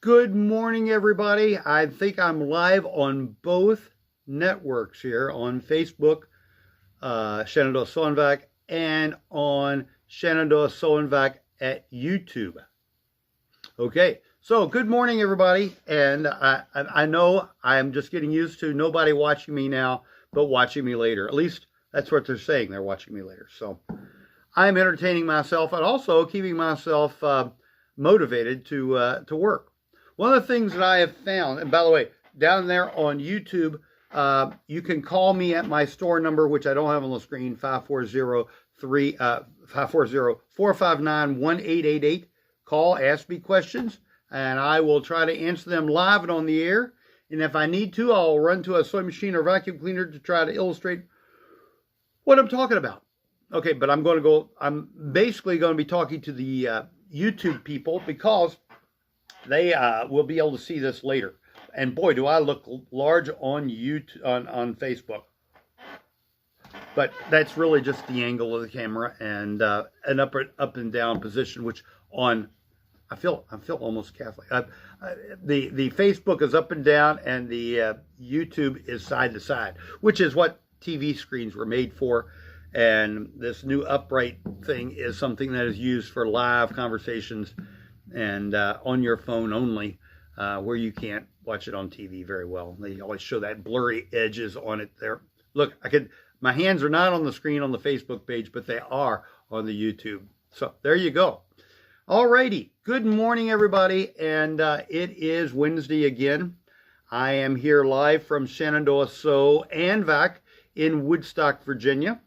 Good morning, everybody. I think I'm live on both networks here on Facebook, Shenandoah SewandVac, and on Shenandoah SewandVac at YouTube. Okay, so good morning, everybody. And I know I'm just getting used to nobody watching me now, but watching me later. At least that's what they're saying. They're watching me later. So I'm entertaining myself and also keeping myself motivated to work. One of the things that I have found, and by the way, down there on YouTube, you can call me at my store number, which I don't have on the screen, 540-459-1888. Call, ask me questions, and I will try to answer them live and on the air. And if I need to, I'll run to a sewing machine or vacuum cleaner to try to illustrate what I'm talking about. Okay, but I'm basically going to be talking to the YouTube people because they will be able to see this later. And boy, do I look large on YouTube, on Facebook. But that's really just the angle of the camera and an up and down position, which I feel almost Catholic. The Facebook is up and down, and the YouTube is side to side, which is what TV screens were made for. And this new upright thing is something that is used for live conversations and on your phone only, where you can't watch it on TV very well. They always show that blurry edges on it there. Look, my hands are not on the screen on the Facebook page, but they are on the YouTube. So there you go. Alrighty, good morning, everybody, and it is Wednesday again. I am here live from Shenandoah SewandVac in Woodstock, Virginia,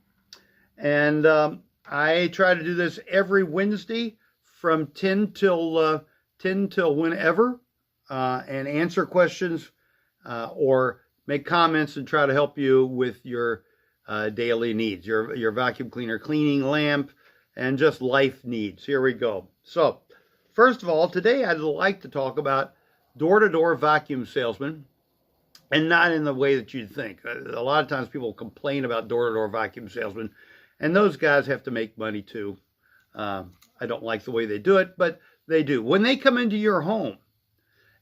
and I try to do this every Wednesday from 10 till whenever, and answer questions or make comments and try to help you with your daily needs, your vacuum cleaner, cleaning lamp, and just life needs. Here we go. So, first of all, today I'd like to talk about door-to-door vacuum salesmen, and not in the way that you'd think. A lot of times people complain about door-to-door vacuum salesmen, and those guys have to make money too. I don't like the way they do it, but they do. When they come into your home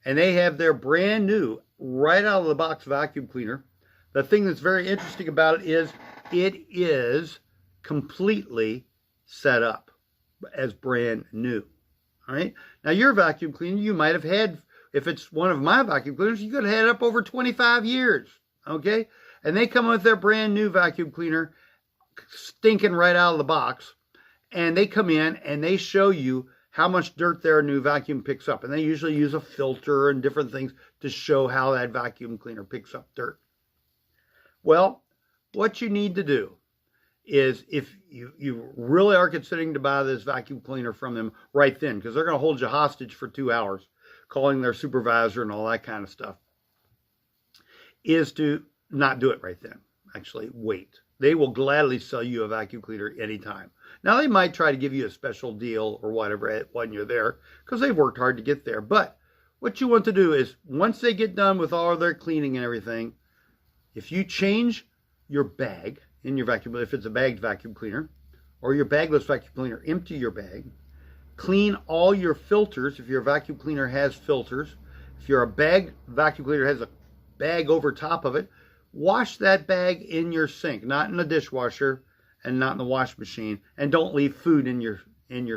and they have their brand new, right out of the box vacuum cleaner, the thing that's very interesting about it is completely set up as brand new. All right. Now, your vacuum cleaner, you might have had, if it's one of my vacuum cleaners, you could have had it up over 25 years. Okay. And they come with their brand new vacuum cleaner, stinking right out of the box. And they come in and they show you how much dirt their new vacuum picks up. And they usually use a filter and different things to show how that vacuum cleaner picks up dirt. Well, what you need to do is, if you really are considering to buy this vacuum cleaner from them right then, because they're going to hold you hostage for 2 hours, calling their supervisor and all that kind of stuff, is to not do it right then. Actually, wait. They will gladly sell you a vacuum cleaner anytime. Now, they might try to give you a special deal or whatever when you're there, because they've worked hard to get there. But what you want to do is, once they get done with all of their cleaning and everything, if you change your bag in your vacuum, if it's a bagged vacuum cleaner, or your bagless vacuum cleaner, empty your bag, clean all your filters if your vacuum cleaner has filters. If you're a bagged vacuum cleaner has a bag over top of it, wash that bag in your sink, not in the dishwasher and not in the wash machine. And don't leave food in your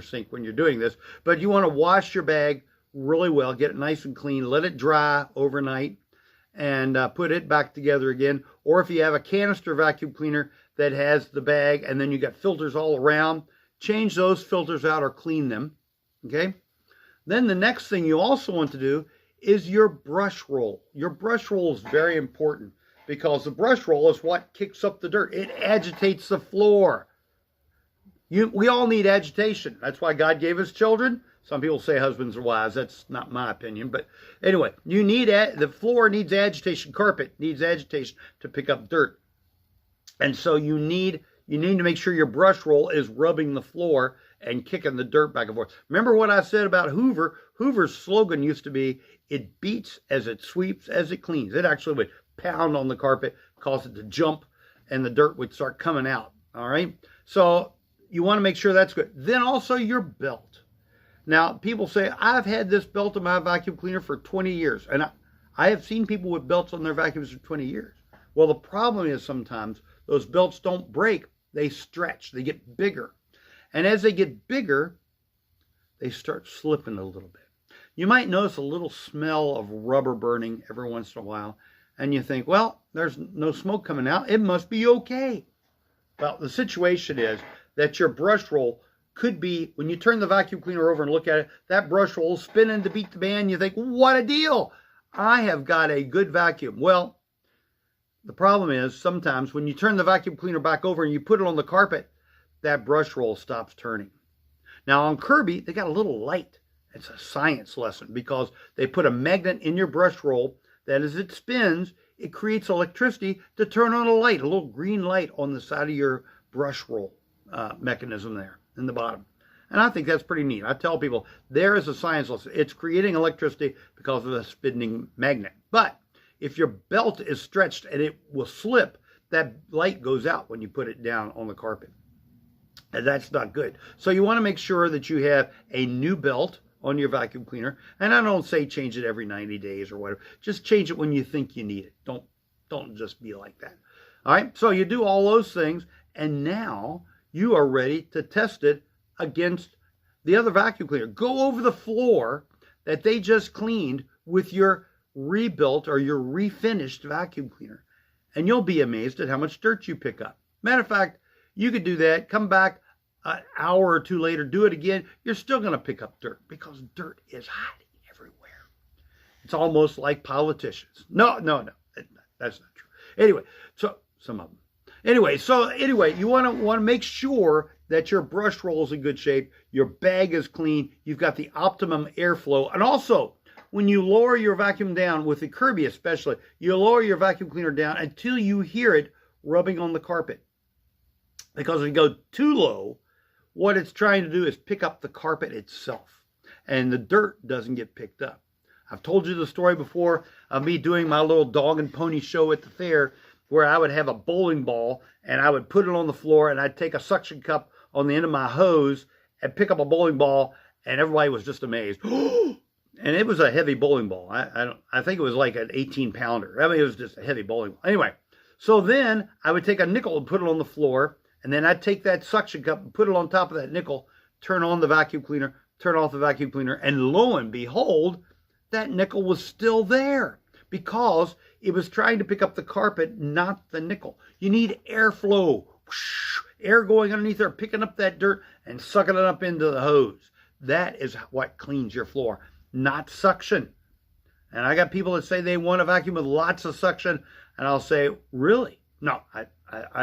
sink when you're doing this. But you want to wash your bag really well, get it nice and clean, let it dry overnight, and put it back together again. Or if you have a canister vacuum cleaner that has the bag and then you got filters all around, change those filters out or clean them. Okay? Then the next thing you also want to do is your brush roll. Your brush roll is very important, because the brush roll is what kicks up the dirt. It agitates the floor. We all need agitation. That's why God gave us children. Some people say husbands or wives. That's not my opinion. But anyway, the floor needs agitation. Carpet needs agitation to pick up dirt. And so you need to make sure your brush roll is rubbing the floor and kicking the dirt back and forth. Remember what I said about Hoover? Hoover's slogan used to be, "It beats as it sweeps, as it cleans." It actually would pound on the carpet, cause it to jump, and the dirt would start coming out. All right. So you want to make sure that's good. Then also your belt. Now, people say, I've had this belt on my vacuum cleaner for 20 years. And I have seen people with belts on their vacuums for 20 years. Well, the problem is sometimes those belts don't break. They stretch. They get bigger. And as they get bigger, they start slipping a little bit. You might notice a little smell of rubber burning every once in a while. And you think, well, there's no smoke coming out. It must be okay. Well, the situation is that your brush roll could be, when you turn the vacuum cleaner over and look at it, that brush roll is spinning to beat the band. You think, what a deal. I have got a good vacuum. Well, the problem is sometimes when you turn the vacuum cleaner back over and you put it on the carpet, that brush roll stops turning. Now on Kirby, they got a little light. It's a science lesson because they put a magnet in your brush roll that as it spins, it creates electricity to turn on a light, a little green light on the side of your brush roll mechanism there in the bottom. And I think that's pretty neat. I tell people there is a science lesson. It's creating electricity because of a spinning magnet. But if your belt is stretched and it will slip, that light goes out when you put it down on the carpet. And that's not good. So you want to make sure that you have a new belt on your vacuum cleaner. And I don't say change it every 90 days or whatever. Just change it when you think you need it. Don't just be like that. All right. So you do all those things. And now you are ready to test it against the other vacuum cleaner. Go over the floor that they just cleaned with your rebuilt or your refinished vacuum cleaner. And you'll be amazed at how much dirt you pick up. Matter of fact, you could do that, come back an hour or two later, do it again. You're still going to pick up dirt because dirt is hiding everywhere. It's almost like politicians. No, that's not true. Anyway, so some of them. Anyway, you want to make sure that your brush roll is in good shape, your bag is clean, you've got the optimum airflow, and also when you lower your vacuum down with the Kirby especially, you lower your vacuum cleaner down until you hear it rubbing on the carpet. Because if you go too low, what it's trying to do is pick up the carpet itself. And the dirt doesn't get picked up. I've told you the story before of me doing my little dog and pony show at the fair where I would have a bowling ball and I would put it on the floor and I'd take a suction cup on the end of my hose and pick up a bowling ball and everybody was just amazed. And it was a heavy bowling ball. I think it was like an 18-pounder. I mean, it was just a heavy bowling ball. Anyway, so then I would take a nickel and put it on the floor. And then I'd take that suction cup and put it on top of that nickel, turn on the vacuum cleaner, turn off the vacuum cleaner, and lo and behold, that nickel was still there because it was trying to pick up the carpet, not the nickel. You need airflow, air going underneath there, picking up that dirt and sucking it up into the hose. That is what cleans your floor, not suction. And I got people that say they want a vacuum with lots of suction, and I'll say, really? No, I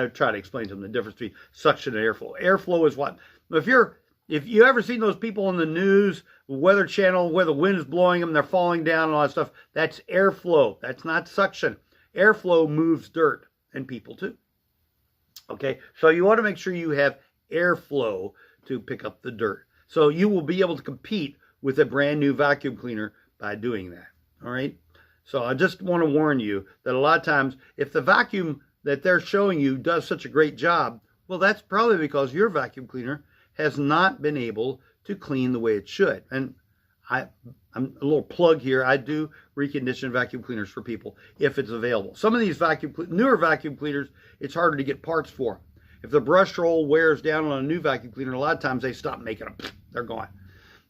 try to explain to them the difference between suction and airflow. Airflow is what? If you ever seen those people on the news, Weather Channel, where the wind is blowing them, they're falling down and all that stuff, that's airflow. That's not suction. Airflow moves dirt and people too. Okay, so you want to make sure you have airflow to pick up the dirt. So you will be able to compete with a brand new vacuum cleaner by doing that. All right, so I just want to warn you that a lot of times if the vacuum that they're showing you does such a great job, well, that's probably because your vacuum cleaner has not been able to clean the way it should. And I'm a little plug here. I do recondition vacuum cleaners for people if it's available. Some of these newer vacuum cleaners, it's harder to get parts for. If the brush roll wears down on a new vacuum cleaner, a lot of times they stop making them. They're gone.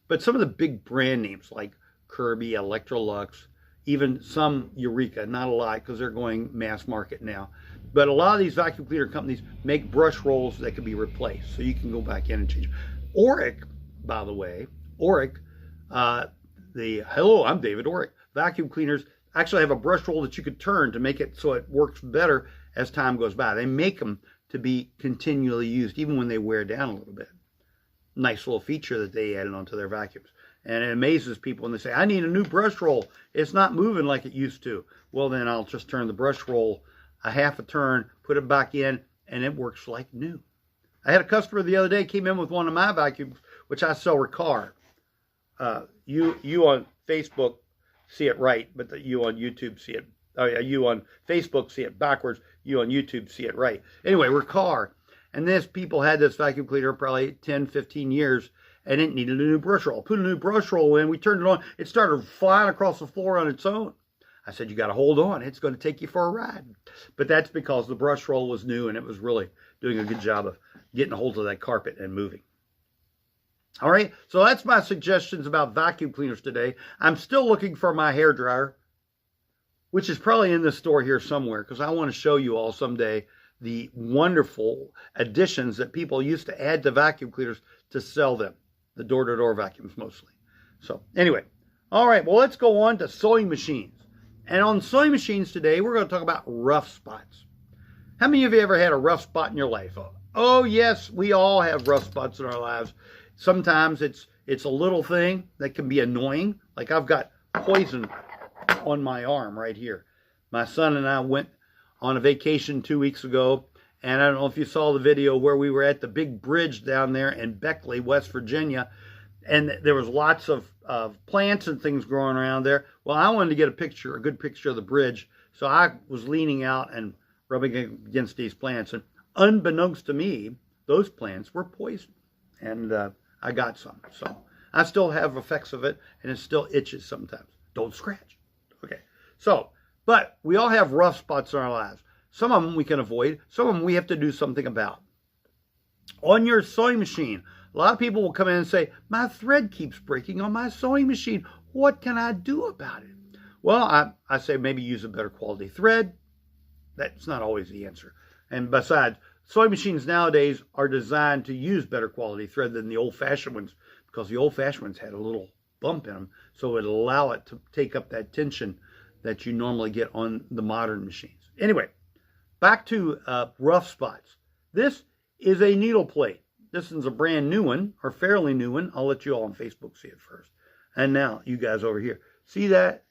But some of the big brand names like Kirby, Electrolux, even some Eureka, not a lot because they're going mass market now. But a lot of these vacuum cleaner companies make brush rolls that can be replaced. So you can go back in and change. Oric, by the way, hello, I'm David Oric. Vacuum cleaners actually have a brush roll that you could turn to make it so it works better as time goes by. They make them to be continually used, even when they wear down a little bit. Nice little feature that they added onto their vacuums. And it amazes people when they say, I need a new brush roll. It's not moving like it used to. Well, then I'll just turn the brush roll a half a turn, put it back in, and it works like new. I had a customer the other day came in with one of my vacuums, which I sell Ricard. You on Facebook see it right, but you on YouTube see it. You on Facebook see it backwards. You on YouTube see it right. Anyway, Ricard. And people had this vacuum cleaner probably 10, 15 years, and it needed a new brush roll. Put a new brush roll in, we turned it on, it started flying across the floor on its own. I said, you got to hold on, it's going to take you for a ride. But that's because the brush roll was new and it was really doing a good job of getting a hold of that carpet and moving. All right, so that's my suggestions about vacuum cleaners today. I'm still looking for my hairdryer, which is probably in the store here somewhere, because I want to show you all someday the wonderful additions that people used to add to vacuum cleaners to sell them, the door-to-door vacuums mostly. So anyway, all right, well, let's go on to sewing machines. And on sewing machines today, we're going to talk about rough spots. How many of you ever had a rough spot in your life? Oh, yes, we all have rough spots in our lives. Sometimes it's a little thing that can be annoying. Like I've got poison on my arm right here. My son and I went on a vacation 2 weeks ago, and I don't know if you saw the video where we were at the big bridge down there in Beckley, West Virginia, and there was lots of plants and things growing around there. Well, I wanted to get a good picture of the bridge, so I was leaning out and rubbing against these plants, and unbeknownst to me, those plants were poison, and I got some. So I still have effects of it, and it still itches sometimes. Don't scratch. Okay. So, but we all have rough spots in our lives. Some of them we can avoid. Some of them we have to do something about. On your sewing machine, a lot of people will come in and say, my thread keeps breaking on my sewing machine. What can I do about it? Well, I say maybe use a better quality thread. That's not always the answer. And besides, sewing machines nowadays are designed to use better quality thread than the old-fashioned ones, because the old-fashioned ones had a little bump in them, so it would allow it to take up that tension that you normally get on the modern machines. Anyway, back to rough spots. This is a needle plate. This is a brand new one, or fairly new one. I'll let you all on Facebook see it first. And now, you guys over here. See that?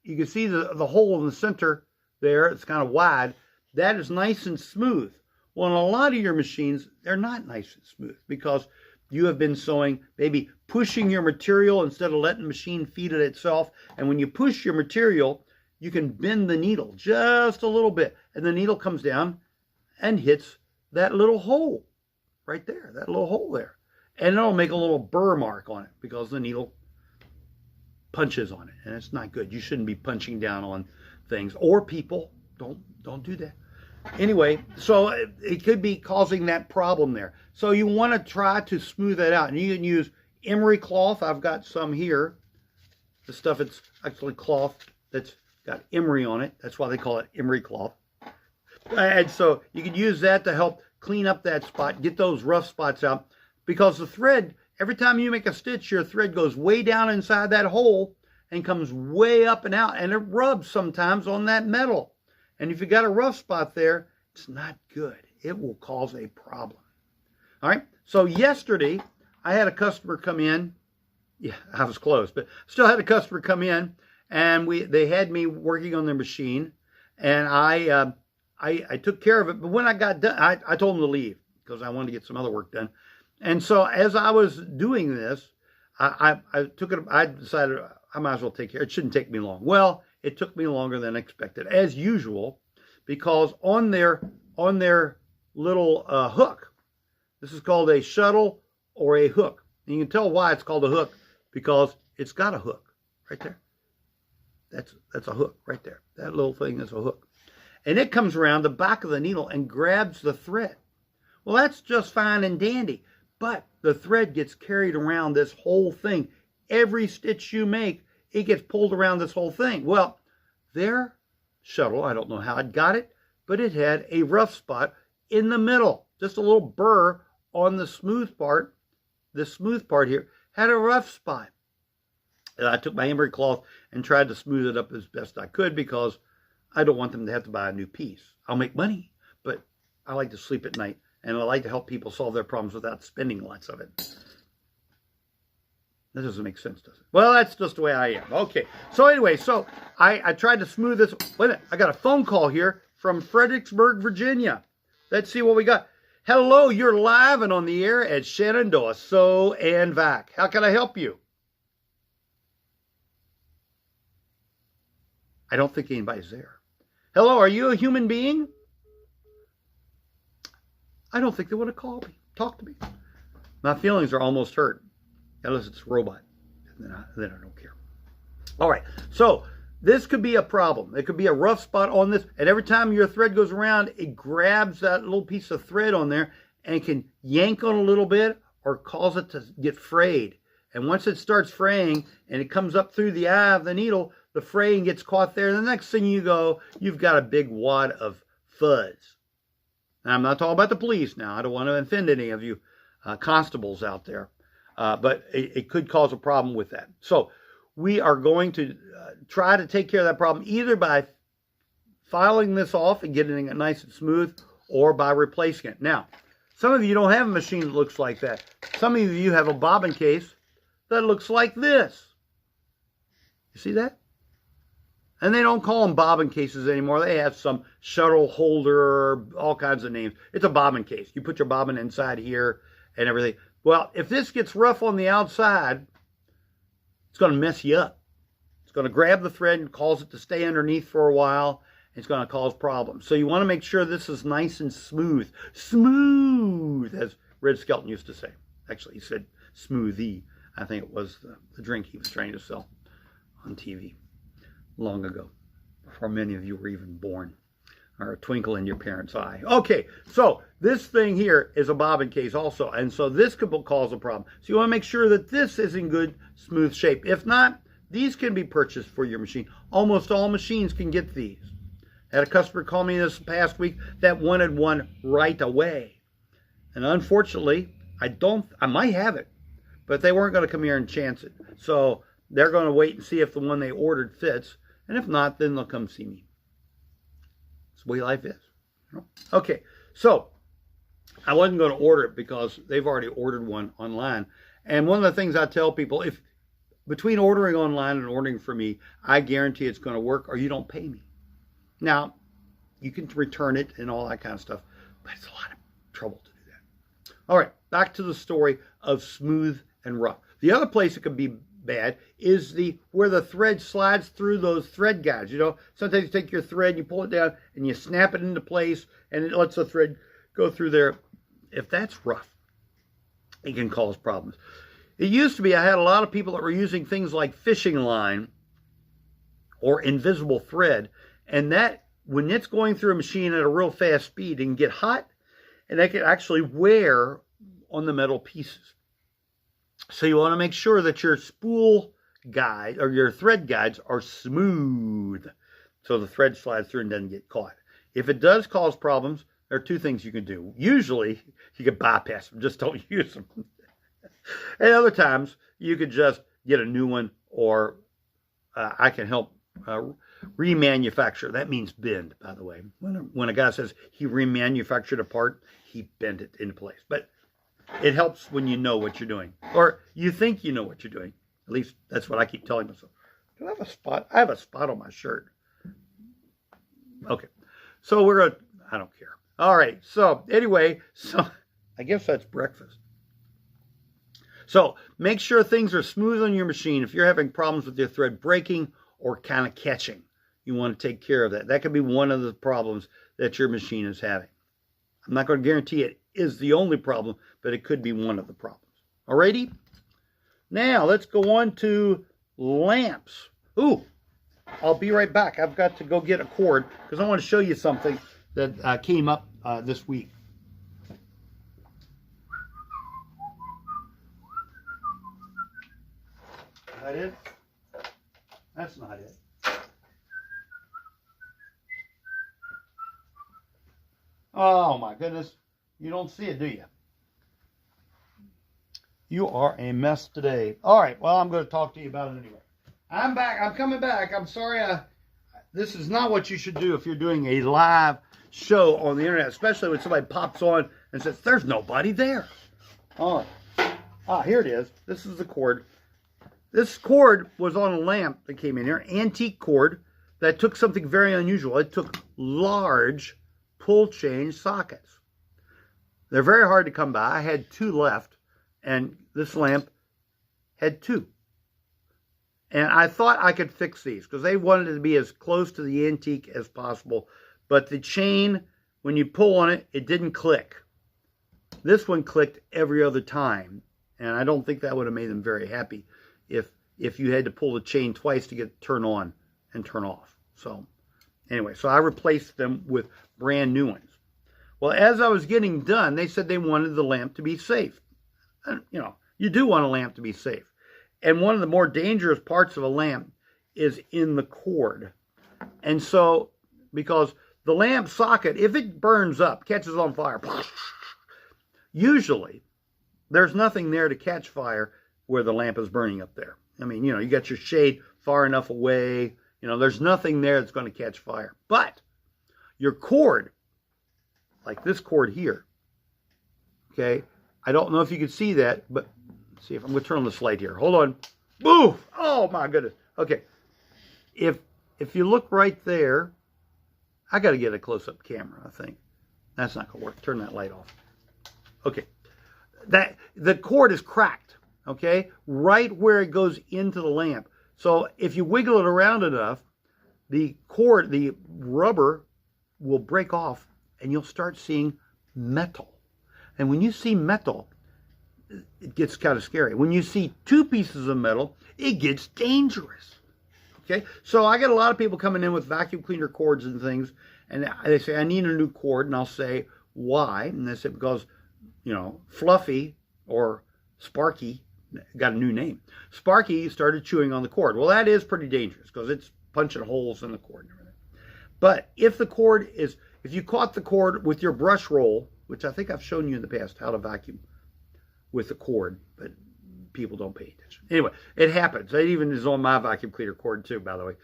You can see the hole in the center there. It's kind of wide. That is nice and smooth. Well, in a lot of your machines, they're not nice and smooth because you have been sewing, maybe pushing your material instead of letting the machine feed it itself. And when you push your material, you can bend the needle just a little bit. And the needle comes down and hits that little hole right there, that little hole there. And it'll make a little burr mark on it because the needle punches on it. And it's not good. You shouldn't be punching down on things or people. Don't do that. Anyway, so it could be causing that problem there. So you want to try to smooth that out. And you can use emery cloth. I've got some here. The stuff, it's actually cloth that's got emery on it. That's why they call it emery cloth. And so you can use that to help clean up that spot, get those rough spots out. Because the thread, every time you make a stitch, your thread goes way down inside that hole and comes way up and out. And it rubs sometimes on that metal. And if you got a rough spot there, it's not good. It will cause a problem. All right. So yesterday, I had a customer come in. Yeah, I was close, but still had a customer come in, and they had me working on their machine, and I took care of it. But when I got done, I told them to leave because I wanted to get some other work done. And so as I was doing this, I decided I might as well take care. It shouldn't take me long. Well, it took me longer than expected, as usual, because on their little hook, this is called a shuttle or a hook. And you can tell why it's called a hook because it's got a hook right there. That's a hook right there. That little thing is a hook. And it comes around the back of the needle and grabs the thread. Well, that's just fine and dandy, but the thread gets carried around this whole thing. Every stitch you make, it gets pulled around this whole thing. Well, their shuttle, I don't know how it got it, but it had a rough spot in the middle. Just a little burr on the smooth part. The smooth part here had a rough spot. And I took my emery cloth and tried to smooth it up as best I could because I don't want them to have to buy a new piece. I'll make money, but I like to sleep at night, and I like to help people solve their problems without spending lots of it. That doesn't make sense, does it? Well, that's just the way I am. Okay. So anyway, so I tried to smooth this. Wait a minute. I got a phone call here from Fredericksburg, Virginia. Let's see what we got. Hello, you're live and on the air at Shenandoah SewandVac. How can I help you? I don't think anybody's there. Hello, are you a human being? I don't think they want to call me. Talk to me. My feelings are almost hurt. unless it's a robot. Then I don't care. All right, so this could be a problem. It could be a rough spot on this, and every time your thread goes around, it grabs that little piece of thread on there and can yank on a little bit or cause it to get frayed. And once it starts fraying and it comes up through the eye of the needle, the fraying gets caught there. And the next thing you go, you've got a big wad of fuzz. And I'm not talking about the police now. I don't want to offend any of you constables out there. But it could cause a problem with that. So we are going to try to take care of that problem either by filing this off and getting it nice and smooth or by replacing it. Now, some of you don't have a machine that looks like that. Some of you have a bobbin case that looks like this. You see that? And they don't call them bobbin cases anymore. They have some shuttle holder, all kinds of names. It's a bobbin case. You put your bobbin inside here and everything. Well, if this gets rough on the outside, it's going to mess you up. It's going to grab the thread and cause it to stay underneath for a while. It's going to cause problems. So you want to make sure this is nice and smooth. Smooth, as Red Skelton used to say. Actually, he said smoothie. I think it was the drink he was trying to sell on TV long ago, before many of you were even born, or a twinkle in your parents' eye. Okay, so this thing here is a bobbin case also, and so this could cause a problem. So you want to make sure that this is in good, smooth shape. If not, these can be purchased for your machine. Almost all machines can get these. I had a customer call me this past week that wanted one right away. And unfortunately, I might have it, but they weren't going to come here and chance it. So they're going to wait and see if the one they ordered fits. And if not, then they'll come see me. That's the way life is. Okay, so I wasn't going to order it because they've already ordered one online. And one of the things I tell people, if between ordering online and ordering from me, I guarantee it's going to work or you don't pay me. Now, you can return it and all that kind of stuff, but it's a lot of trouble to do that. All right, back to the story of smooth and rough. The other place it could be bad is where the thread slides through those thread guides. You know, sometimes you take your thread, you pull it down, and you snap it into place, and it lets the thread go through there. If that's rough, it can cause problems. It used to be I had a lot of people that were using things like fishing line or invisible thread, and that, when it's going through a machine at a real fast speed, it can get hot, and that can actually wear on the metal pieces. So you want to make sure that your spool guide or your thread guides are smooth so the thread slides through and doesn't get caught. If it does cause problems, there are two things you can do. Usually, you can bypass them. Just don't use them. And other times, you could just get a new one, or I can help remanufacture. That means bend, by the way. When a guy says he remanufactured a part, he bent it into place. But it helps when you know what you're doing, or you think you know what you're doing. At least that's what I keep telling myself. Do I have a spot? I have a spot on my shirt. Okay, so we're gonna. I don't care. All right. So anyway, so I guess that's breakfast. So make sure things are smooth on your machine. If you're having problems with your thread breaking or kind of catching, you want to take care of that. That could be one of the problems that your machine is having. I'm not going to guarantee it is the only problem, but it could be one of the problems. Alrighty? Now, let's go on to lamps. Ooh, I'll be right back. I've got to go get a cord because I want to show you something that came up this week. Is that it? That's not it. Oh my goodness. You don't see it, do you? You are a mess today. All right. Well, I'm going to talk to you about it anyway. I'm back. I'm coming back. I'm sorry. This is not what you should do if you're doing a live show on the internet, especially when somebody pops on and says, there's nobody there. All right. Ah, here it is. This is the cord. This cord was on a lamp that came in here, antique cord that took something very unusual. It took large pull chain sockets. They're very hard to come by. I had 2 left, and this lamp had 2. And I thought I could fix these because they wanted it to be as close to the antique as possible. But the chain, when you pull on it, it didn't click. This one clicked every other time. And I don't think that would have made them very happy if you had to pull the chain twice to get it to turn on and turn off. So anyway, so I replaced them with brand new ones. Well, as I was getting done, they said they wanted the lamp to be safe. And, you know, you do want a lamp to be safe. And one of the more dangerous parts of a lamp is in the cord. And so, because the lamp socket, if it burns up, catches on fire, usually there's nothing there to catch fire where the lamp is burning up there. I mean, you know, you got your shade far enough away. You know, there's nothing there that's going to catch fire. But your cord, like this cord here, okay, I don't know if you can see that, but let's see if I'm going to turn on this light here. Hold on. Boo! Oh, my goodness. Okay. If you look right there, I got to get a close-up camera, I think. That's not going to work. Turn that light off. Okay. The cord is cracked, okay, right where it goes into the lamp. So if you wiggle it around enough, the cord, the rubber will break off and you'll start seeing metal. And when you see metal, it gets kind of scary. When you see two pieces of metal, it gets dangerous. Okay, so I get a lot of people coming in with vacuum cleaner cords and things, and they say, I need a new cord, and I'll say, why? And they say, because, you know, Fluffy or Sparky got a new name. Sparky started chewing on the cord. Well, that is pretty dangerous because it's punching holes in the cord and everything. But if the cord is, if you caught the cord with your brush roll, which I think I've shown you in the past how to vacuum with the cord, but people don't pay attention. Anyway, it happens. It even is on my vacuum cleaner cord too, by the way.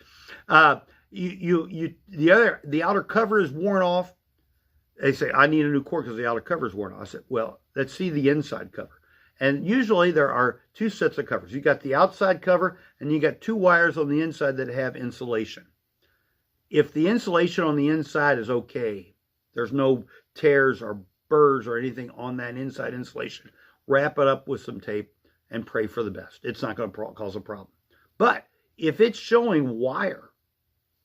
The outer cover is worn off. They say, I need a new cord because the outer cover is worn off. I said, well, let's see the inside cover. And usually there are two sets of covers. You got the outside cover and you got two wires on the inside that have insulation. If the insulation on the inside is okay, there's no tears or burrs or anything on that inside insulation, wrap it up with some tape and pray for the best. It's not going to cause a problem. But if it's showing wire,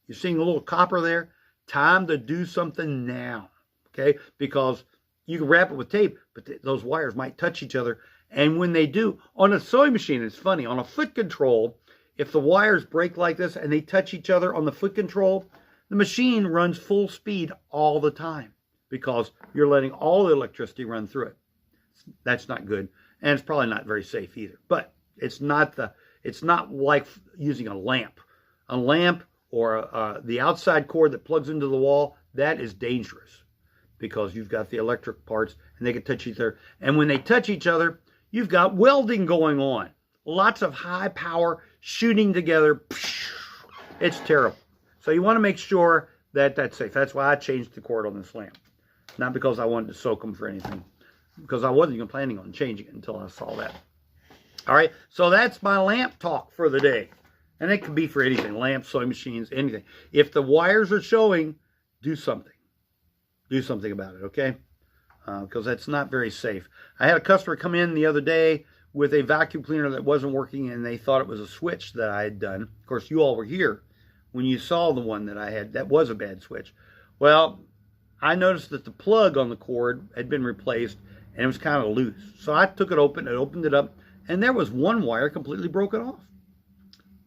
you're seeing a little copper there, time to do something now, okay? Because you can wrap it with tape, but those wires might touch each other. And when they do, on a sewing machine, it's funny, on a foot control, if the wires break like this and they touch each other on the foot control, the machine runs full speed all the time because you're letting all the electricity run through it. That's not good. And it's probably not very safe either. But it's not like using a lamp. A lamp or the outside cord that plugs into the wall, that is dangerous because you've got the electric parts and they can touch each other. And when they touch each other, you've got welding going on. Lots of high power shooting together. It's terrible. So you want to make sure that that's safe. That's why I changed the cord on this lamp. Not because I wanted to soak them for anything. Because I wasn't even planning on changing it until I saw that. All right, so that's my lamp talk for the day. And it could be for anything, lamps, sewing machines, anything. If the wires are showing, do something. Do something about it, okay? Because that's not very safe. I had a customer come in the other day with a vacuum cleaner that wasn't working, and they thought it was a switch that I had done. Of course, you all were here when you saw the one that I had. That was a bad switch. Well, I noticed that the plug on the cord had been replaced, and it was kind of loose. So I took it open and opened it up, and there was one wire completely broken off.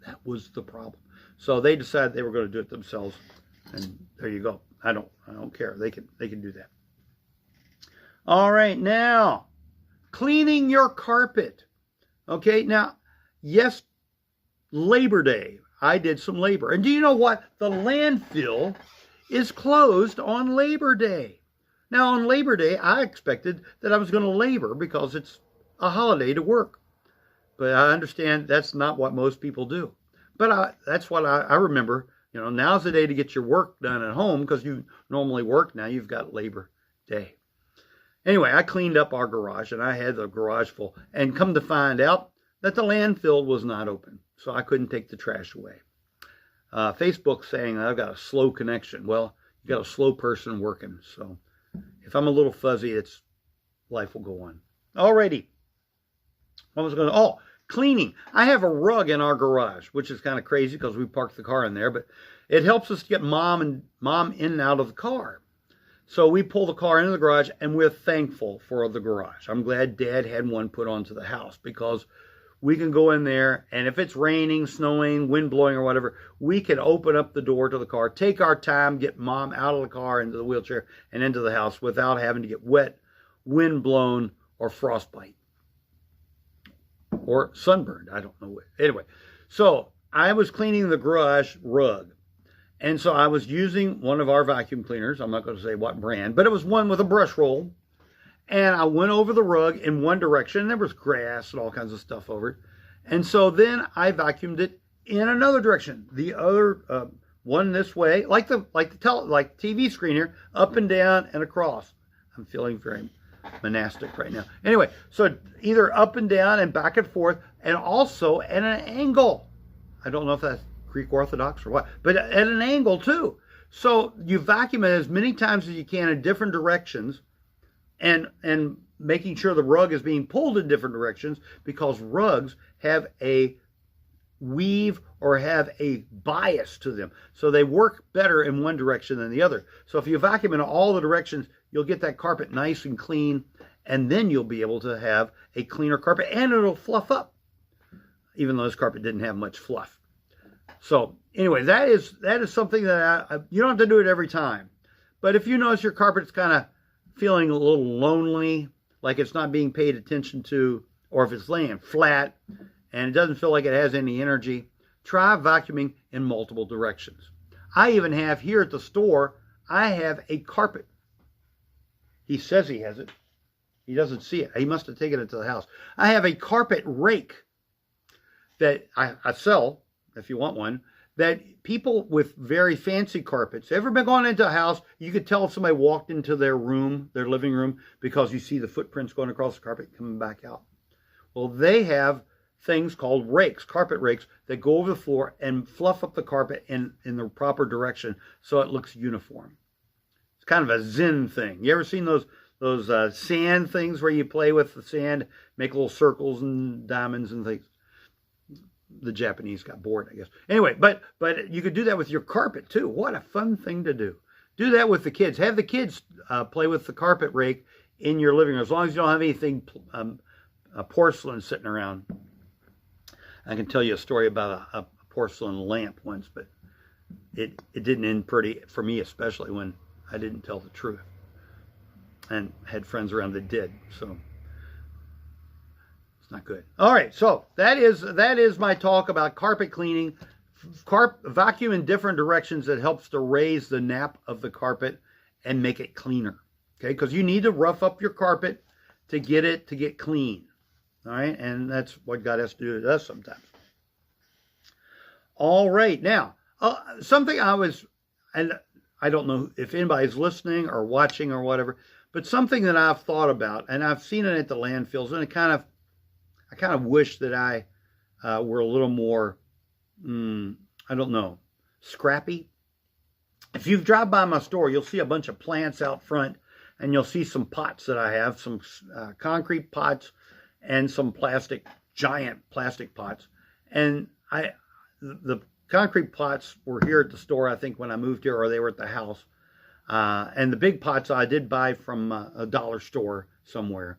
That was the problem. So they decided they were going to do it themselves, and there you go. I don't care. They can do that. All right, now cleaning your carpet. Okay, now yes, Labor Day. I did some labor, and do you know what? The landfill is closed on Labor Day. Now, on Labor Day, I expected that I was going to labor because it's a holiday to work. But I understand that's not what most people do. But that's what I remember. You know, now's the day to get your work done at home because you normally work. Now you've got Labor Day. Anyway, I cleaned up our garage, and I had the garage full. And come to find out that the landfill was not open, so I couldn't take the trash away. Facebook saying I've got a slow connection. Well, you got a slow person working, so if I'm a little fuzzy, life will go on. Alrighty. What was going to? Oh, cleaning. I have a rug in our garage, which is kind of crazy because we parked the car in there, but it helps us to get mom in and out of the car. So we pull the car into the garage, and we're thankful for the garage. I'm glad Dad had one put onto the house, because we can go in there, and if it's raining, snowing, wind blowing, or whatever, we can open up the door to the car, take our time, get Mom out of the car, into the wheelchair, and into the house without having to get wet, wind blown, or frostbite. Or sunburned. I don't know what. Anyway, so I was cleaning the garage rug. And so I was using one of our vacuum cleaners. I'm not going to say what brand, but it was one with a brush roll. And I went over the rug in one direction. And there was grass and all kinds of stuff over it. And so then I vacuumed it in another direction. The other one this way, like TV screen here, up and down and across. I'm feeling very monastic right now. Anyway, so either up and down and back and forth, and also at an angle. I don't know if that's Greek Orthodox or what, but at an angle too. So you vacuum it as many times as you can in different directions, and making sure the rug is being pulled in different directions, because rugs have a weave or have a bias to them. So they work better in one direction than the other. So if you vacuum in all the directions, you'll get that carpet nice and clean, and then you'll be able to have a cleaner carpet, and it'll fluff up, even though this carpet didn't have much fluff. So anyway, that is something that you don't have to do it every time. But if you notice your carpet's kind of feeling a little lonely, like it's not being paid attention to, or if it's laying flat and it doesn't feel like it has any energy, try vacuuming in multiple directions. I even have here at the store, I have a carpet. He says he has it. He doesn't see it. He must have taken it to the house. I have a carpet rake that I sell, if you want one, that people with very fancy carpets, ever been going into a house, you could tell if somebody walked into their room, their living room, because you see the footprints going across the carpet coming back out. Well, they have things called rakes, carpet rakes, that go over the floor and fluff up the carpet in the proper direction so it looks uniform. It's kind of a Zen thing. You ever seen those sand things where you play with the sand, make little circles and diamonds and things? The Japanese got bored, I guess. Anyway, but you could do that with your carpet too. What a fun thing to do. Do that with the kids. Have the kids play with the carpet rake in your living room, as long as you don't have anything porcelain sitting around. I can tell you a story about a porcelain lamp once, but it didn't end pretty for me, especially when I didn't tell the truth, and had friends around that did. So not good. All right, so that is my talk about carpet cleaning. Vacuum in different directions that helps to raise the nap of the carpet and make it cleaner. Okay, because you need to rough up your carpet to get clean. All right, and that's what God has to do to us sometimes. All right, now something and I don't know if anybody's listening or watching or whatever, but something that I've thought about, and I've seen it at the landfills, and I kind of wish that I were a little more, I don't know, scrappy. If you drive by my store, you'll see a bunch of plants out front, and you'll see some pots that I have, some concrete pots and some giant plastic pots. And the concrete pots were here at the store, I think, when I moved here, or they were at the house. And the big pots I did buy from a dollar store somewhere.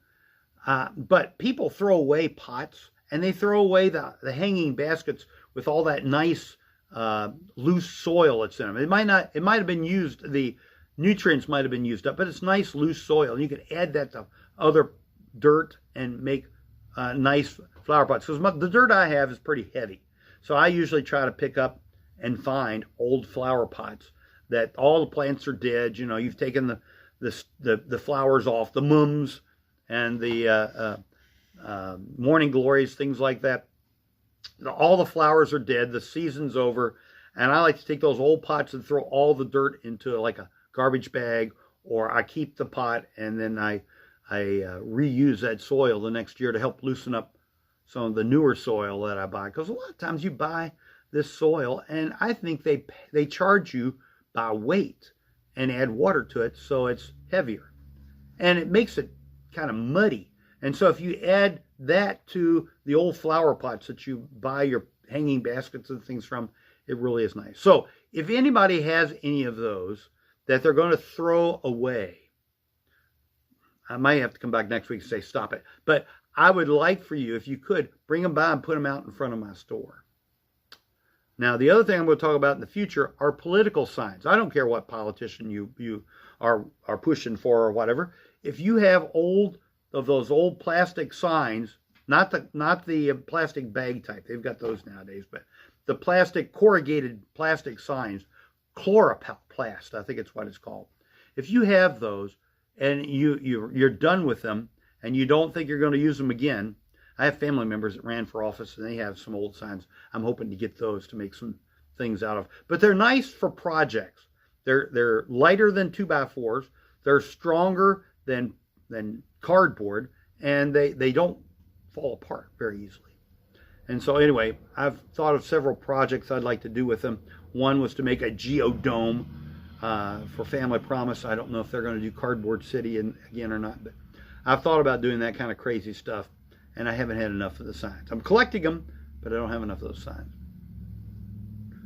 But people throw away pots, and they throw away the hanging baskets with all that nice loose soil that's in them. It might have been used, the nutrients might have been used up, but it's nice loose soil, and you can add that to other dirt and make nice flower pots. Because the dirt I have is pretty heavy, so I usually try to pick up and find old flower pots that all the plants are dead. You know, you've taken the flowers off, the mums and the morning glories, things like that. All the flowers are dead. The season's over. And I like to take those old pots and throw all the dirt into like a garbage bag, or I keep the pot and then I reuse that soil the next year to help loosen up some of the newer soil that I buy. Because a lot of times you buy this soil and I think they charge you by weight and add water to it, so it's heavier. And it makes it kind of muddy. And so if you add that to the old flower pots that you buy your hanging baskets and things from, it really is nice. So if anybody has any of those that they're going to throw away. I might have to come back next week and say, stop it. But I would like for you, if you could, bring them by and put them out in front of my store. Now, the other thing I'm going to talk about in the future are political signs. I don't care what politician you are pushing for or whatever. If you have those old plastic signs, not the plastic bag type, they've got those nowadays, but the plastic corrugated plastic signs, chloroplast, I think it's what it's called. If you have those and you're done with them and you don't think you're going to use them again, I have family members that ran for office and they have some old signs. I'm hoping to get those to make some things out of. But they're nice for projects. They're lighter than 2x4s. They're stronger than cardboard, and they don't fall apart very easily. And so anyway, I've thought of several projects I'd like to do with them. One was to make a geodome for Family Promise. I don't know if they're going to do Cardboard City again or not, but I've thought about doing that kind of crazy stuff, and I haven't had enough of the signs. I'm collecting them, but I don't have enough of those signs.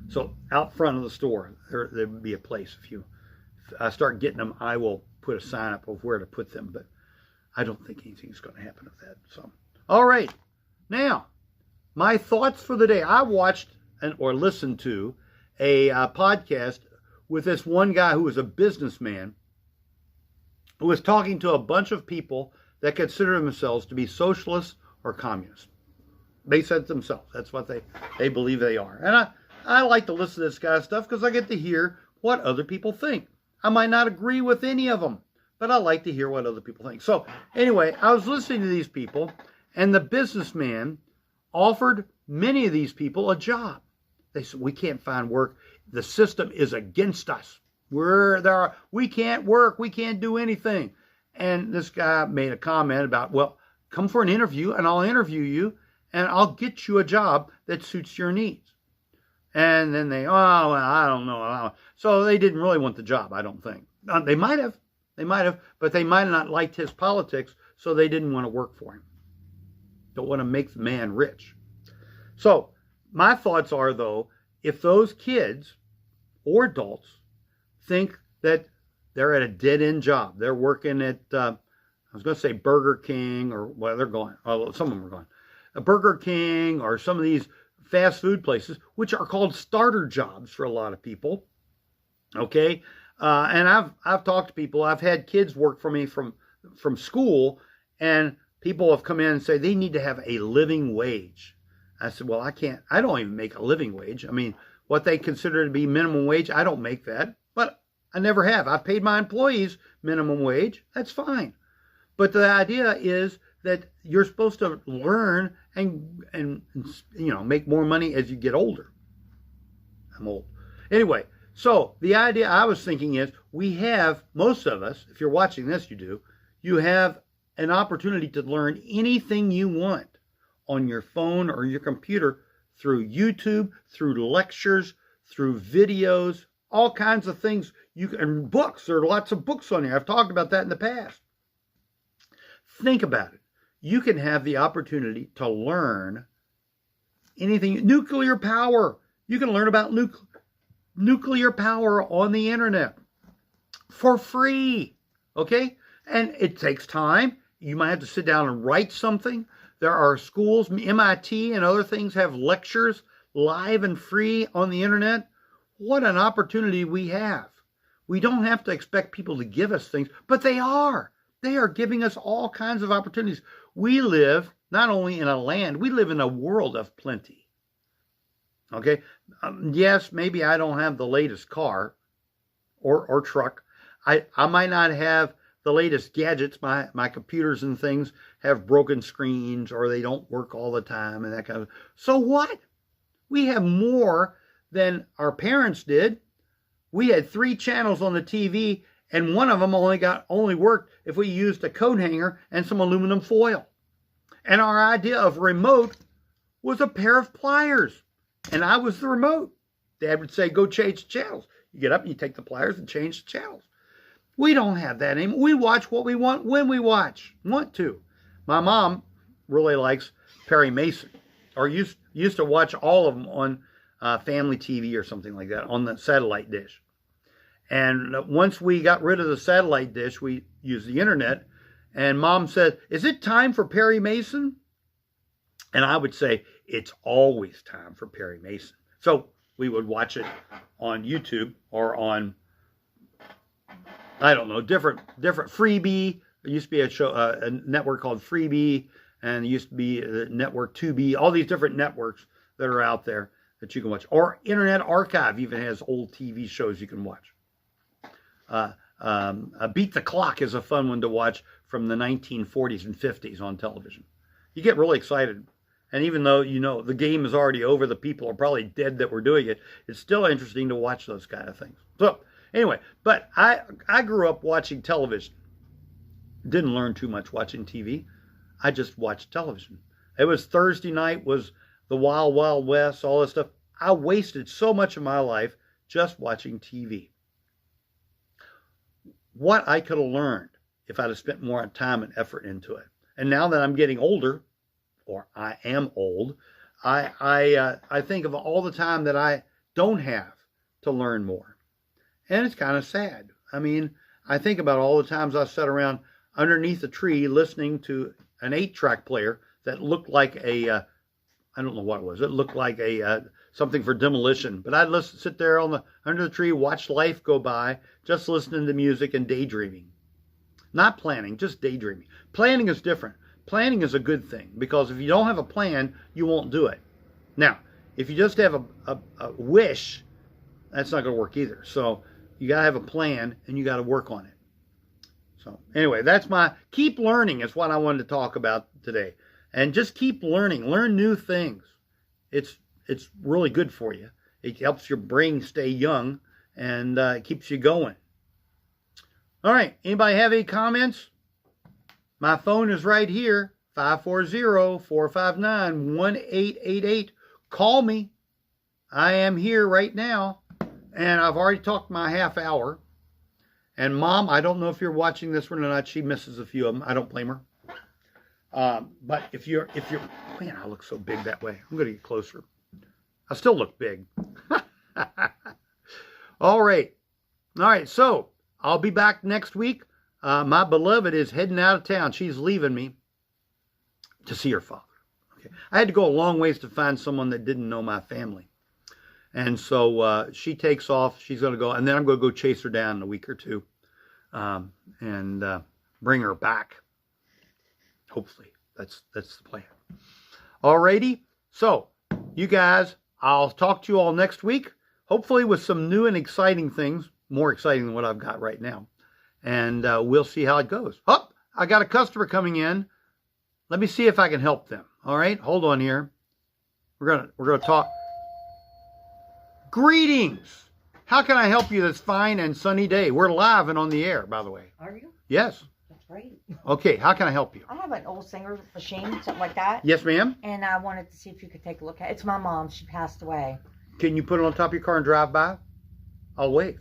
So out front of the store, there would be a place. If I start getting them, I will put a sign up of where to put them, but I don't think anything's going to happen with that. So, all right. Now, my thoughts for the day. I watched or listened to a podcast with this one guy who was a businessman who was talking to a bunch of people that consider themselves to be socialists or communists. They said themselves. That's what they believe they are. And I like to listen to this guy's stuff because I get to hear what other people think. I might not agree with any of them, but I like to hear what other people think. So anyway, I was listening to these people, and the businessman offered many of these people a job. They said, we can't find work. The system is against us. We can't work. We can't do anything. And this guy made a comment about, well, come for an interview, and I'll interview you, and I'll get you a job that suits your needs. And then well, I don't know. So they didn't really want the job, I don't think. They might have, but they might have not liked his politics, so they didn't want to work for him. Don't want to make the man rich. So my thoughts are, though, if those kids or adults think that they're at a dead-end job, they're working at, I was going to say Burger King, or well, they're going, some of them are going, a Burger King or some of these fast food places, which are called starter jobs for a lot of people. Okay. And I've talked to people, I've had kids work for me from school, and people have come in and say they need to have a living wage. I said, well, I don't even make a living wage. I mean, what they consider to be minimum wage, I don't make that, but I never have. I've paid my employees minimum wage. That's fine. But the idea is that you're supposed to learn and make more money as you get older. I'm old. Anyway, so the idea I was thinking is we have, most of us, if you're watching this, you have an opportunity to learn anything you want on your phone or your computer through YouTube, through lectures, through videos, all kinds of things. And books. There are lots of books on here. I've talked about that in the past. Think about it. You can have the opportunity to learn anything. Nuclear power. You can learn about nuclear power on the internet for free. Okay? And it takes time. You might have to sit down and write something. There are schools, MIT and other things have lectures live and free on the internet. What an opportunity we have. We don't have to expect people to give us things, but they are. They are giving us all kinds of opportunities. We live not only in a land, we live in a world of plenty. Okay? Yes, maybe I don't have the latest car or truck. I might not have the latest gadgets. My computers and things have broken screens, or they don't work all the time and that kind of. So what? We have more than our parents did. We had 3 channels on the TV, and one of them only worked if we used a coat hanger and some aluminum foil. And our idea of remote was a pair of pliers, and I was the remote. Dad would say, go change the channels. You get up and you take the pliers and change the channels. We don't have that anymore. We watch what we want when we want to. My mom really likes Perry Mason, or used to watch all of them on family TV or something like that on the satellite dish. And once we got rid of the satellite dish, we used the internet. And Mom said, "Is it time for Perry Mason?" And I would say, "It's always time for Perry Mason." So we would watch it on YouTube or on, I don't know, different Freebie. There used to be a network called Freebie, and there used to be the network 2B, all these different networks that are out there that you can watch. Or Internet Archive even has old TV shows you can watch. Beat the Clock is a fun one to watch from the 1940s and 50s on television. You get really excited. And even though, you know, the game is already over, the people are probably dead that were doing it, it's still interesting to watch those kind of things. So, anyway, but I grew up watching television. Didn't learn too much watching TV. I just watched television. It was Thursday night, was the Wild Wild West, all this stuff. I wasted so much of my life just watching TV. What I could have learned if I'd have spent more time and effort into it. And now that I'm getting older, or I am old, I think of all the time that I don't have to learn more. And it's kind of sad. I mean, I think about all the times I sat around underneath a tree listening to an 8-track player that looked like a, I don't know what it was. It looked like a something for demolition. But I'd sit there under the tree, watch life go by, just listening to music and daydreaming. Not planning, just daydreaming. Planning is different. Planning is a good thing, because if you don't have a plan, you won't do it. Now, if you just have a wish, that's not going to work either. So you got to have a plan, and you got to work on it. So anyway, that's keep learning is what I wanted to talk about today. And just keep learning. Learn new things. It's really good for you. It helps your brain stay young, and it keeps you going. All right, anybody have any comments? My phone is right here, 540-459-1888. Call me. I am here right now, and I've already talked my half hour. And Mom, I don't know if you're watching this one or not. She misses a few of them. I don't blame her. But if you're, man, I look so big that way. I'm going to get closer. I still look big. All right. So I'll be back next week. My beloved is heading out of town. She's leaving me to see her father. Okay. I had to go a long ways to find someone that didn't know my family. And so she takes off. She's going to go. And then I'm going to go chase her down in a week or two and bring her back. Hopefully. That's the plan. All righty. So, you guys, I'll talk to you all next week. Hopefully with some new and exciting things. More exciting than what I've got right now. And we'll see how it goes. Oh, I got a customer coming in. Let me see if I can help them. All right, hold on here. We're gonna talk. Greetings. How can I help you this fine and sunny day? We're live and on the air, by the way. Are you? Yes. That's great. Okay, how can I help you? I have an old singer machine, something like that. Yes, ma'am. And I wanted to see if you could take a look at it. It's my mom. She passed away. Can you put it on top of your car and drive by? I'll wave.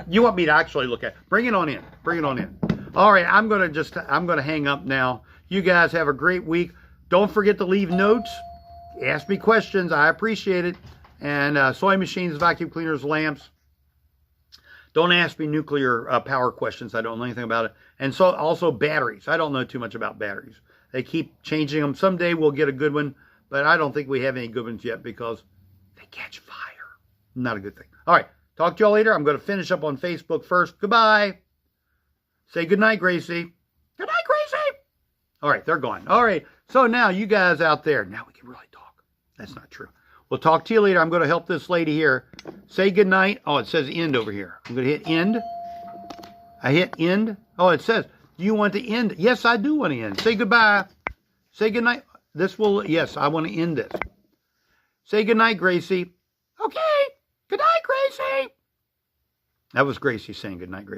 You want me to actually look at it? Bring it on in. Bring it on in. All right, I'm going to hang up now. You guys have a great week. Don't forget to leave notes. Ask me questions. I appreciate it. And sewing machines, vacuum cleaners, lamps. Don't ask me nuclear power questions. I don't know anything about it. And so also batteries. I don't know too much about batteries. They keep changing them. Someday we'll get a good one, but I don't think we have any good ones yet because they catch fire. Not a good thing. All right. Talk to y'all later. I'm going to finish up on Facebook first. Goodbye. Say goodnight, Gracie. Good night, Gracie. All right, they're gone. All right, so now you guys out there, now we can really talk. That's not true. We'll talk to you later. I'm going to help this lady here. Say goodnight. Oh, it says end over here. I'm going to hit end. I hit end. Oh, it says, do you want to end? Yes, I do want to end. Say goodbye. Say goodnight. Yes, I want to end this. Say goodnight, Gracie. Okay. Good night, Gracie. That was Gracie saying good night, Gracie.